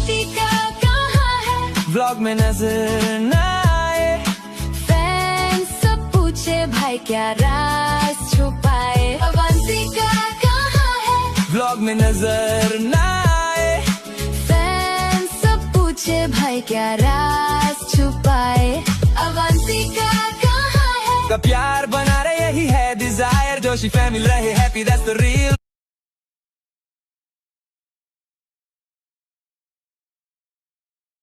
अवंतिका कहाँ है, व्लॉग में नजर न आए। फैंस सब पूछे भाई क्या राज छुपाए। अवंतिका कहाँ है, व्लॉग में नजर न आए। फैंस सब पूछे भाई क्या राज छुपाए। अवंतिका कहाँ है, का प्यार बना रहे, यही है डिजायर। जोशी फैमिली रहे हैप्पी, दैट्स द रियल।